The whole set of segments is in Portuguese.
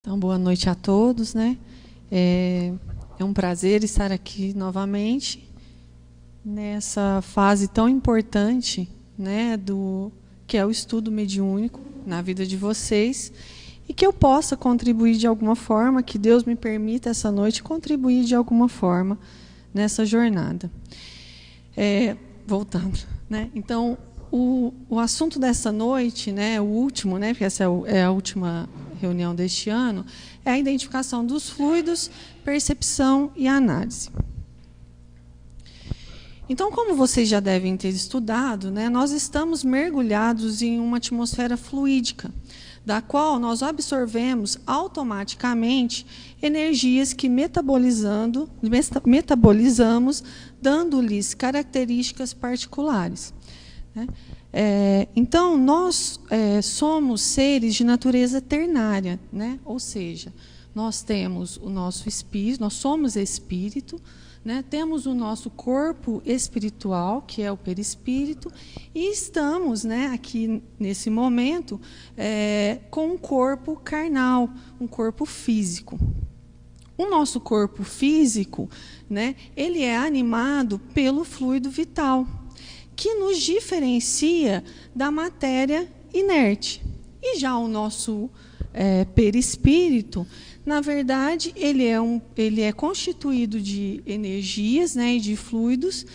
Então, boa noite a todos, né? É um prazer estar aqui novamente nessa fase tão importante, né, que é o estudo mediúnico na vida de vocês, e que eu possa contribuir de alguma forma, que Deus me permita essa noite contribuir de alguma forma nessa jornada. Voltando, né? Então, o assunto dessa noite, né, o último, né, porque essa é a última reunião deste ano, é a identificação dos fluidos, percepção e análise. Então, como vocês já devem ter estudado, né, nós estamos mergulhados em uma atmosfera fluídica, da qual nós absorvemos automaticamente energias que metabolizamos, dando-lhes características particulares, né? Então, nós somos seres de natureza ternária, né? Ou seja, nós temos o nosso espírito, nós somos espírito, né? Temos o nosso corpo espiritual, que é o perispírito, e estamos, né, aqui nesse momento com um corpo carnal, um corpo físico. O nosso corpo físico, né, ele é animado pelo fluido vital, que nos diferencia da matéria inerte. E já o nosso perispírito, na verdade, ele é constituído de energias, né, e de fluidos,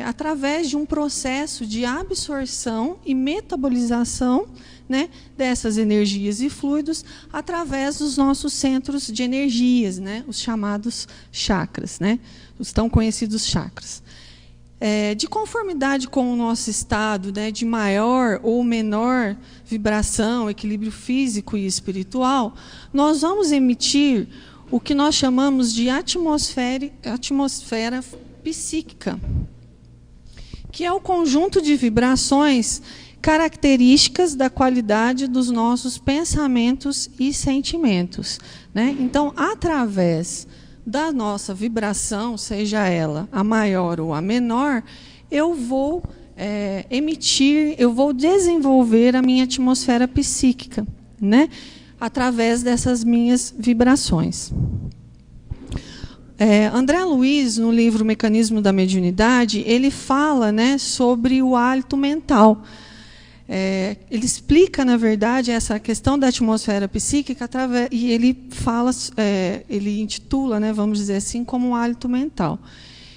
através de um processo de absorção e metabolização, né, dessas energias e fluidos através dos nossos centros de energias, né, os chamados chakras, né, os tão conhecidos chakras. De conformidade com o nosso estado, né, de maior ou menor vibração, equilíbrio físico e espiritual, nós vamos emitir o que nós chamamos de atmosfera psíquica, que é o conjunto de vibrações características da qualidade dos nossos pensamentos e sentimentos, né? Então, através da nossa vibração, seja ela a maior ou a menor, eu vou eu vou desenvolver a minha atmosfera psíquica, né? Através dessas minhas vibrações. André Luiz, no livro Mecanismo da Mediunidade, ele fala, né, sobre o hálito mental. Ele explica, na verdade, essa questão da atmosfera psíquica e ele fala, ele intitula, né, vamos dizer assim, como um hálito mental.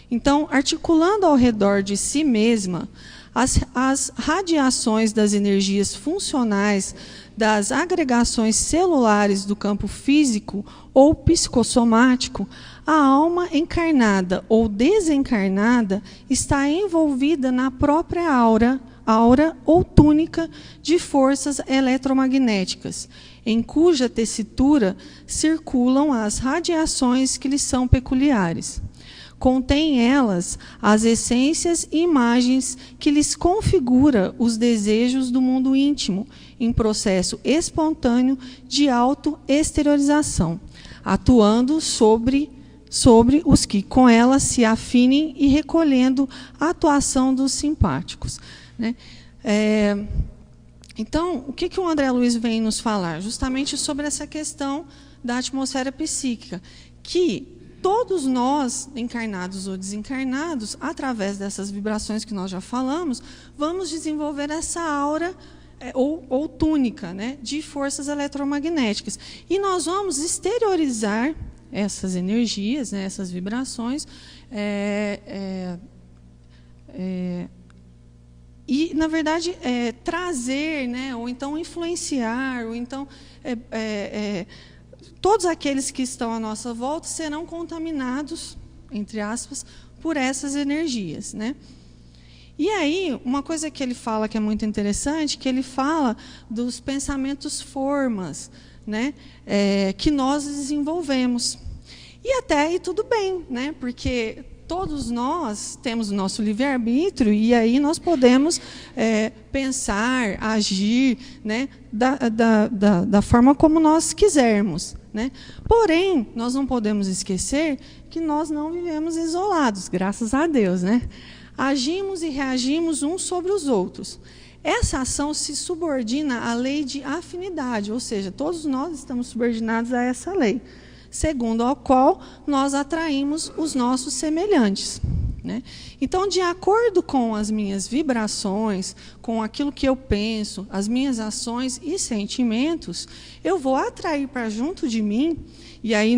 Então, articulando ao redor de si mesma as radiações das energias funcionais das agregações celulares do campo físico ou psicossomático, a alma encarnada ou desencarnada está envolvida na própria aura ou túnica de forças eletromagnéticas, em cuja tessitura circulam as radiações que lhes são peculiares. Contém elas as essências e imagens que lhes configura os desejos do mundo íntimo, em processo espontâneo de autoexteriorização, atuando sobre os que com elas se afinem e recolhendo a atuação dos simpáticos, né? Então, o que o André Luiz vem nos falar? Justamente sobre essa questão da atmosfera psíquica, que todos nós, encarnados ou desencarnados, através dessas vibrações que nós já falamos, vamos desenvolver essa aura ou túnica, né, de forças eletromagnéticas. E nós vamos exteriorizar essas energias, né, essas vibrações, e, na verdade, trazer, né, ou então influenciar, ou então todos aqueles que estão à nossa volta serão contaminados, entre aspas, por essas energias, né? E aí, uma coisa que ele fala que é muito interessante, que ele fala dos pensamentos formas, né, que nós desenvolvemos. E até aí tudo bem, né? Porque todos nós temos o nosso livre-arbítrio e aí nós podemos pensar, agir, né, da forma como nós quisermos, né? Porém, nós não podemos esquecer que nós não vivemos isolados, graças a Deus, né? Agimos e reagimos uns sobre os outros. Essa ação se subordina à lei de afinidade, ou seja, todos nós estamos subordinados a essa lei, segundo a qual nós atraímos os nossos semelhantes. Né? Então, de acordo com as minhas vibrações, com aquilo que eu penso, as minhas ações e sentimentos, eu vou atrair para junto de mim, e aí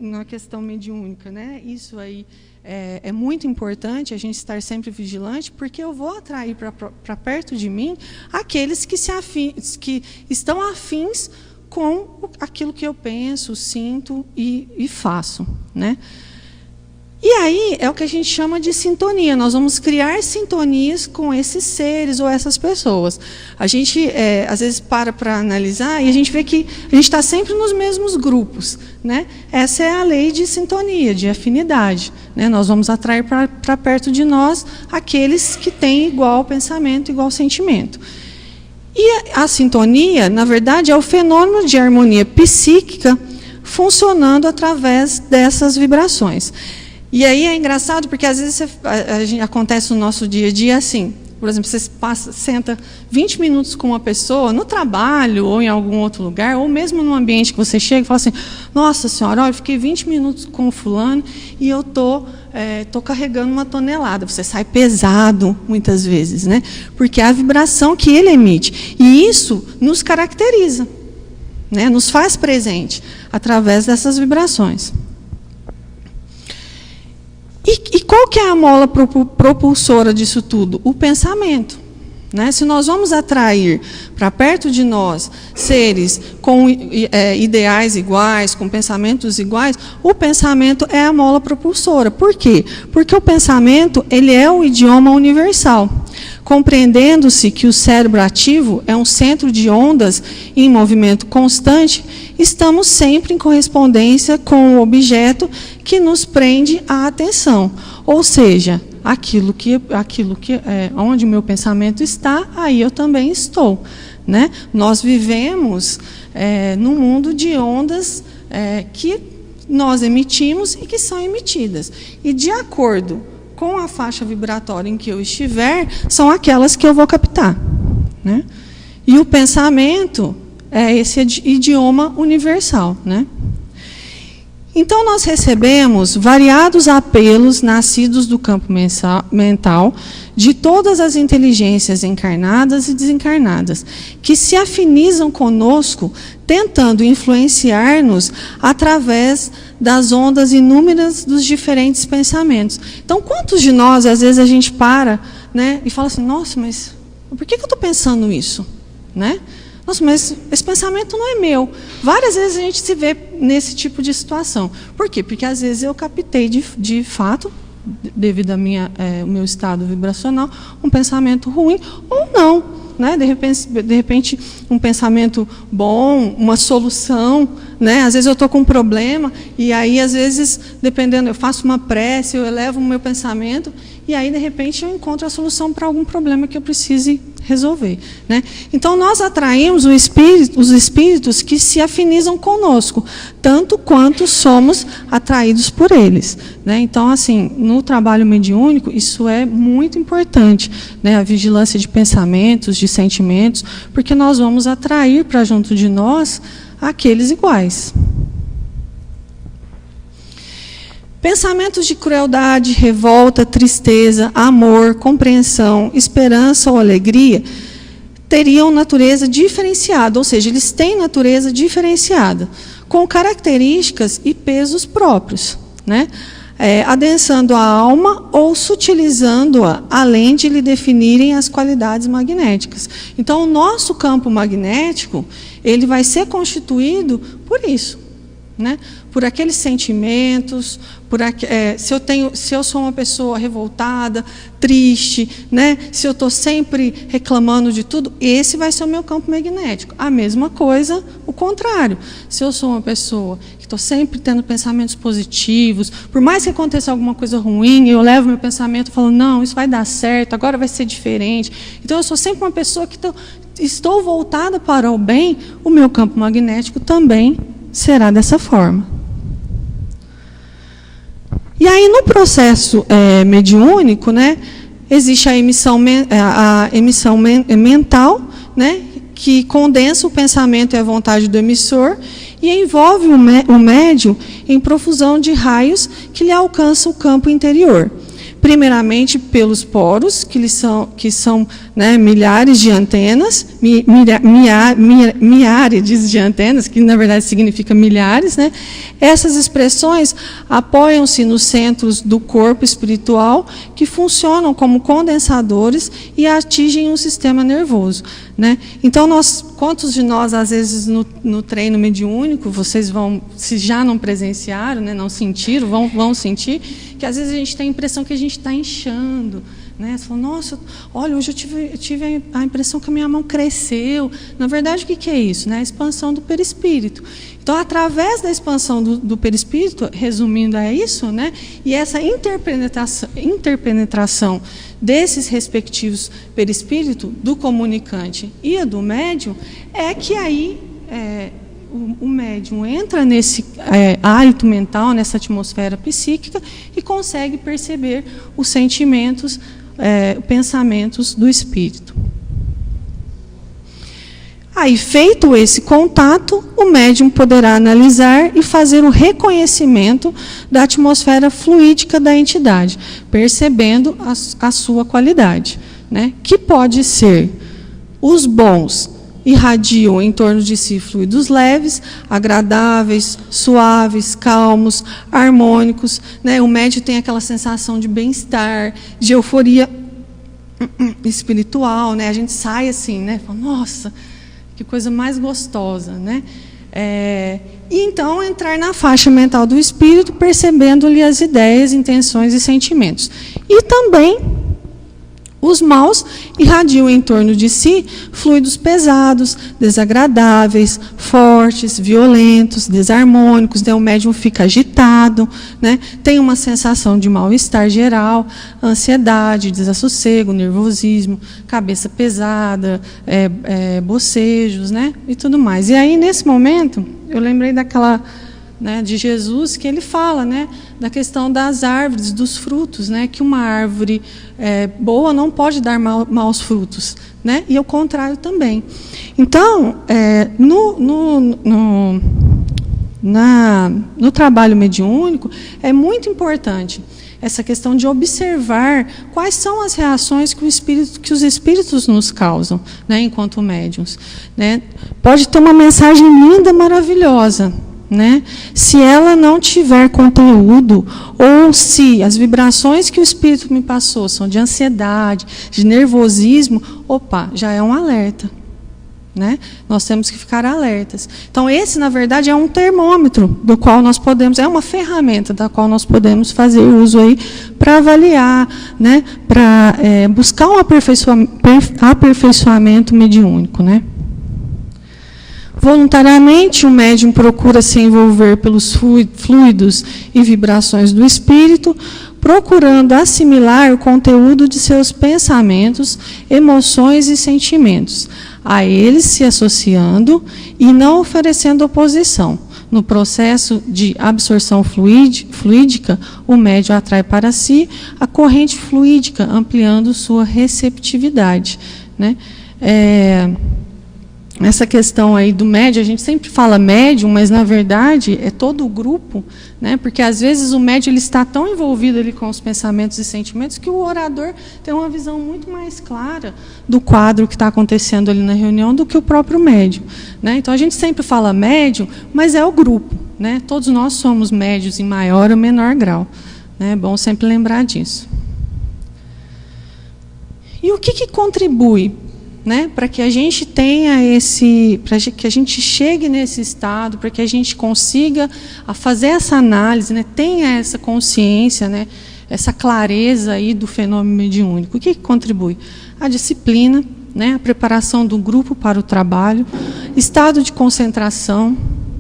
na questão mediúnica, né? Isso aí é muito importante, a gente estar sempre vigilante, porque eu vou atrair para perto de mim aqueles que estão afins com aquilo que eu penso, sinto e faço. Né? E aí é o que a gente chama de sintonia. Nós vamos criar sintonias com esses seres ou essas pessoas. A gente, às vezes, para analisar e a gente vê que a gente está sempre nos mesmos grupos. Né? Essa é a lei de sintonia, de afinidade. Né? Nós vamos atrair para perto de nós aqueles que têm igual pensamento, igual sentimento. E a sintonia, na verdade, é o fenômeno de harmonia psíquica funcionando através dessas vibrações. E aí é engraçado, porque às vezes acontece no nosso dia a dia assim. Por exemplo, você senta 20 minutos com uma pessoa no trabalho ou em algum outro lugar, ou mesmo num ambiente que você chega e fala assim, nossa senhora, olha, eu fiquei 20 minutos com o fulano e eu tô carregando 1 tonelada. Você sai pesado, muitas vezes, né? Porque é a vibração que ele emite. E isso nos caracteriza, né? Nos faz presente através dessas vibrações. E qual que é a mola propulsora disso tudo? O pensamento. Né? Se nós vamos atrair para perto de nós seres com ideais iguais, com pensamentos iguais, o pensamento é a mola propulsora. Por quê? Porque o pensamento ele é o idioma universal. Compreendendo-se que o cérebro ativo é um centro de ondas em movimento constante, estamos sempre em correspondência com o objeto que nos prende a atenção. Ou seja, onde o meu pensamento está, aí eu também estou. Né? Nós vivemos num mundo de ondas que nós emitimos e que são emitidas. E de acordo com a faixa vibratória em que eu estiver, são aquelas que eu vou captar. Né? E o pensamento é esse idioma universal. Né? Então, nós recebemos variados apelos nascidos do campo mental de todas as inteligências encarnadas e desencarnadas, que se afinizam conosco, tentando influenciar-nos através das ondas inúmeras dos diferentes pensamentos. Então, quantos de nós, às vezes, a gente para, né, e fala assim, nossa, mas por que eu estou pensando isso? Né? Nossa, mas esse pensamento não é meu. Várias vezes a gente se vê nesse tipo de situação. Por quê? Porque às vezes eu captei de fato, devido ao meu estado vibracional, um pensamento ruim ou não. Né? De repente, um pensamento bom, uma solução. Né? Às vezes eu estou com um problema e aí, às vezes, dependendo, eu faço uma prece, eu elevo o meu pensamento e aí, de repente, eu encontro a solução para algum problema que eu precise resolver. Né? Então, nós atraímos os espíritos que se afinizam conosco, tanto quanto somos atraídos por eles. Né? Então, assim, no trabalho mediúnico, isso é muito importante, né? A vigilância de pensamentos, de sentimentos, porque nós vamos atrair para junto de nós aqueles iguais. Pensamentos de crueldade, revolta, tristeza, amor, compreensão, esperança ou alegria teriam natureza diferenciada, ou seja, eles têm natureza diferenciada, com características e pesos próprios, né? Adensando a alma ou sutilizando-a, além de lhe definirem as qualidades magnéticas. Então, o nosso campo magnético ele vai ser constituído por isso. Né? Por aqueles sentimentos, se eu sou uma pessoa revoltada, triste, né? Se eu estou sempre reclamando de tudo, esse vai ser o meu campo magnético. A mesma coisa, o contrário. Se eu sou uma pessoa que estou sempre tendo pensamentos positivos, por mais que aconteça alguma coisa ruim, eu levo meu pensamento e falo, não, isso vai dar certo, agora vai ser diferente. Então, eu sou sempre uma pessoa que estou voltada para o bem, o meu campo magnético também será dessa forma. E aí, no processo mediúnico, né, existe a emissão mental, né, que condensa o pensamento e a vontade do emissor e envolve o médium em profusão de raios que lhe alcançam o campo interior. Primeiramente pelos poros, que são né, milhares de antenas, miríades de antenas, que na verdade significa milhares, né? Essas expressões apoiam-se nos centros do corpo espiritual, que funcionam como condensadores e atingem o sistema nervoso, né? Então, quantos de nós, às vezes, no treino mediúnico, vocês vão, se já não presenciaram, né, não sentiram, vão sentir, que às vezes a gente tem a impressão que a gente está inchando, né? Você fala, nossa, olha, hoje eu tive a impressão que a minha mão cresceu. Na verdade, o que é isso? Né? A expansão do perispírito. Então, através da expansão do perispírito, resumindo a isso, né? E essa interpenetração desses respectivos perispíritos, do comunicante e a do médium, é que aí o médium entra nesse hálito mental, nessa atmosfera psíquica e consegue perceber os sentimentos, pensamentos do espírito. Aí, feito esse contato, o médium poderá analisar e fazer o reconhecimento da atmosfera fluídica da entidade, percebendo a sua qualidade, né? Que pode ser: os bons irradiam em torno de si fluidos leves, agradáveis, suaves, calmos, harmônicos, né? O médium tem aquela sensação de bem-estar, de euforia espiritual, né? A gente sai assim, né? Fala, nossa, que coisa mais gostosa, né? E então entrar na faixa mental do espírito, percebendo-lhe as ideias, intenções e sentimentos. E também os maus irradiam em torno de si fluidos pesados, desagradáveis, fortes, violentos, desarmônicos, né? O médium fica agitado, né? Tem uma sensação de mal-estar geral, ansiedade, desassossego, nervosismo, cabeça pesada, bocejos, né? E tudo mais. E aí, nesse momento, eu lembrei daquela, né, de Jesus, que ele fala, né, da questão das árvores, dos frutos, né, que uma árvore boa não pode dar maus frutos, né, e o contrário também. Então, no trabalho mediúnico, é muito importante essa questão de observar quais são as reações que os espíritos nos causam, né, enquanto médiuns, né. Pode ter uma mensagem linda, maravilhosa, né? Se ela não tiver conteúdo, ou se as vibrações que o espírito me passou são de ansiedade, de nervosismo, opa, já é um alerta, né? Nós temos que ficar alertas. Então, esse, na verdade, é um termômetro do qual nós podemos, é uma ferramenta da qual nós podemos fazer uso aí para avaliar, né? Para buscar um aperfeiçoamento mediúnico, né? Voluntariamente, o médium procura se envolver pelos fluidos e vibrações do espírito, procurando assimilar o conteúdo de seus pensamentos, emoções e sentimentos, a eles se associando e não oferecendo oposição. No processo de absorção fluídica, o médium atrai para si a corrente fluídica, ampliando sua receptividade, né? Essa questão aí do médium, a gente sempre fala médium, mas na verdade é todo o grupo, né? Porque às vezes o médium ele está tão envolvido ali com os pensamentos e sentimentos que o orador tem uma visão muito mais clara do quadro que está acontecendo ali na reunião do que o próprio médium, né? Então a gente sempre fala médium, mas é o grupo, né? Todos nós somos médios em maior ou menor grau, né? É bom sempre lembrar disso. E o que contribui, né, para que a gente tenha para que a gente chegue nesse estado, para que a gente consiga fazer essa análise, né, tenha essa consciência, né, essa clareza aí do fenômeno mediúnico? O que contribui? A disciplina, né, a preparação do grupo para o trabalho, estado de concentração,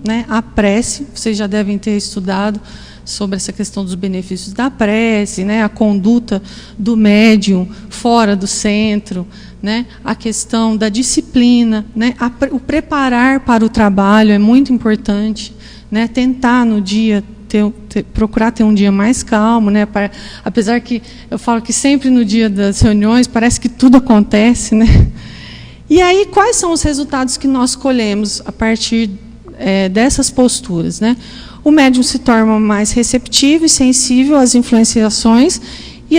né, a prece. Vocês já devem ter estudado sobre essa questão dos benefícios da prece, né, a conduta do médium fora do centro, né, a questão da disciplina, né, o preparar para o trabalho é muito importante, né, tentar no dia procurar ter um dia mais calmo, né? Apesar que eu falo que sempre no dia das reuniões parece que tudo acontece, né? E aí, quais são os resultados que nós colhemos a partir dessas posturas, né? O médium se torna mais receptivo e sensível às influenciações e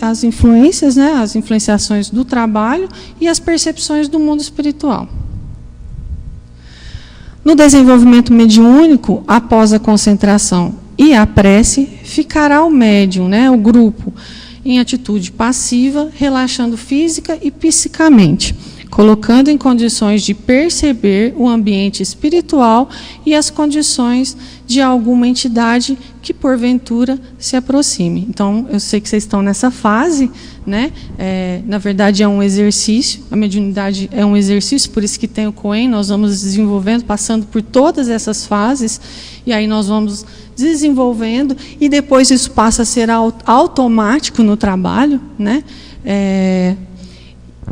as influências, né? As influenciações do trabalho e as percepções do mundo espiritual. No desenvolvimento mediúnico, após a concentração e a prece, ficará o médium, né, o grupo, em atitude passiva, relaxando física e psicamente, colocando em condições de perceber o ambiente espiritual e as condições de alguma entidade que, porventura, se aproxime. Então, eu sei que vocês estão nessa fase, né? Na verdade, é um exercício, a mediunidade é um exercício, por isso que tem o Coen, nós vamos desenvolvendo, passando por todas essas fases, e aí nós vamos desenvolvendo, e depois isso passa a ser automático no trabalho, né?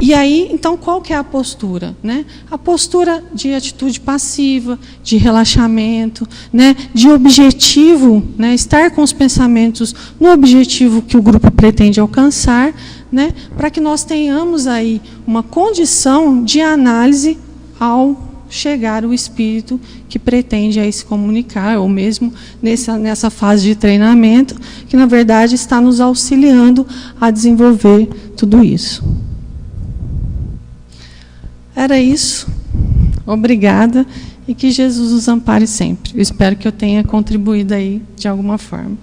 E aí, então, qual que é a postura, né? A postura de atitude passiva, de relaxamento, né? De objetivo, né? Estar com os pensamentos no objetivo que o grupo pretende alcançar, né? Para que nós tenhamos aí uma condição de análise ao chegar o espírito que pretende aí se comunicar, ou mesmo nessa fase de treinamento, que, na verdade, está nos auxiliando a desenvolver tudo isso. Era isso. Obrigada e que Jesus os ampare sempre. Eu espero que eu tenha contribuído aí de alguma forma.